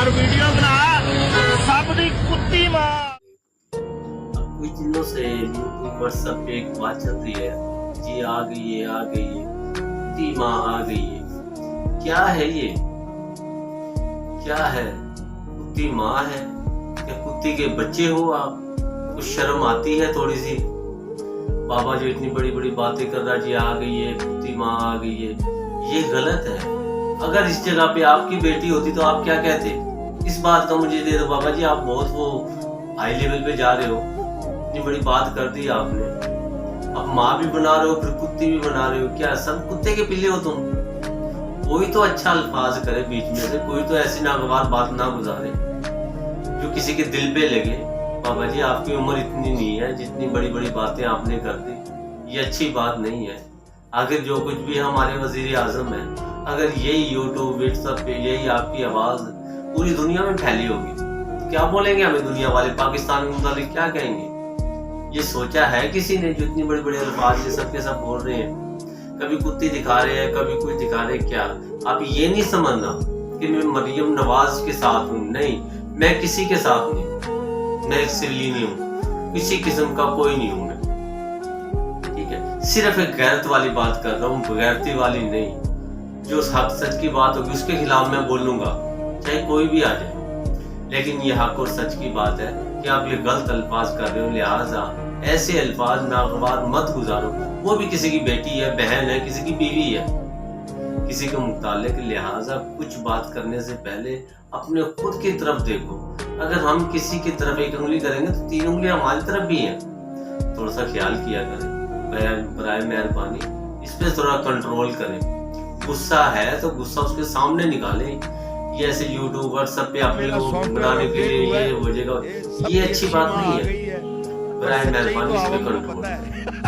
यार वीडियो बना सब दी कुत्ती मां। कुछ दिनों से यूट्यूब व्हाट्सएप पे एक बात चल रही है, जी आ गई है, आ गई है, कुत्ती माँ आ गई है। क्या है ये? क्या है? कुत्ती माँ है या कुत्ती के बच्चे हो आप? कुछ शर्म आती है थोड़ी सी? बाबा जो इतनी बड़ी बड़ी बातें कर रहा है, जी आ गई है, कुत्ती माँ आ गई है, ये गलत है। अगर इस जगह पे आपकी बेटी होती तो आप क्या कहते? इस बात का मुझे दे दो बाबा जी, आप बहुत वो हाई लेवल पे जा रहे हो, इतनी बड़ी बात कर दी आपने। अब माँ भी बना रहे हो, फिर कुत्ती भी बना रहे हो, क्या सब कुत्ते के पिल्ले हो तुम? कोई तो अच्छा अल्फाज करे बीच में से, कोई तो ऐसी नागवार बात ना गुजारे जो किसी के दिल पे लगे। बाबा जी आपकी उम्र इतनी नहीं है जितनी बड़ी बड़ी बातें आपने कर दी, ये अच्छी बात नहीं है। आखिर जो कुछ भी हमारे वजीर आजम है, अगर यही यूट्यूब व्हाट्सएप पे यही आपकी आवाज पूरी दुनिया में फैली होगी, क्या बोलेंगे हमें दुनिया वाले? पाकिस्तान के मुताबिक क्या कहेंगे? ये सोचा है किसी ने जो इतनी बड़ी बड़ी अल्फाज ये सब के सब बोल रहे हैं? कभी कुत्ती दिखा रहे हैं, कभी कुछ दिखा रहे हैं। क्या आप ये नहीं समझना कि मैं मरियम नवाज के साथ हूँ? नहीं, मैं किसी के साथ नहीं, मैं सिल्ली नहीं हूँ, किसी किस्म का कोई नहीं हूँ मैं, ठीक है? सिर्फ एक गैरत वाली बात कर रहा हूँ, बगैरती वाली नहीं। जो हक सच की बात होगी उसके खिलाफ मैं बोलूंगा, चाहे कोई भी आ जाए। लेकिन ये हक और सच की बात है कि आप ये गलत अल्फाज कर रहे हो, लिहाजा ऐसे अल्फाज नागवार मत गुजारो। वो भी किसी की बेटी है, बहन है, किसी की बीवी है, किसी के मुतालिक। लिहाजा कुछ बात करने से पहले अपने खुद की तरफ देखो। अगर हम किसी की तरफ एक उंगली करेंगे तो 3 उंगलियां हमारी तरफ भी हैं। थोड़ा सा ख्याल किया करें, बराए मेहरबानी इस पे थोड़ा कंट्रोल करें। गुस्सा है तो गुस्सा उसके सामने निकालें। ये ऐसे यूट्यूब व्हाट्सएप पे अपने लोग बनाने के लिए ये हो जाएगा, ये अच्छी बात नहीं है। बराए मेहरबानी इस पे कंट्रोल करें।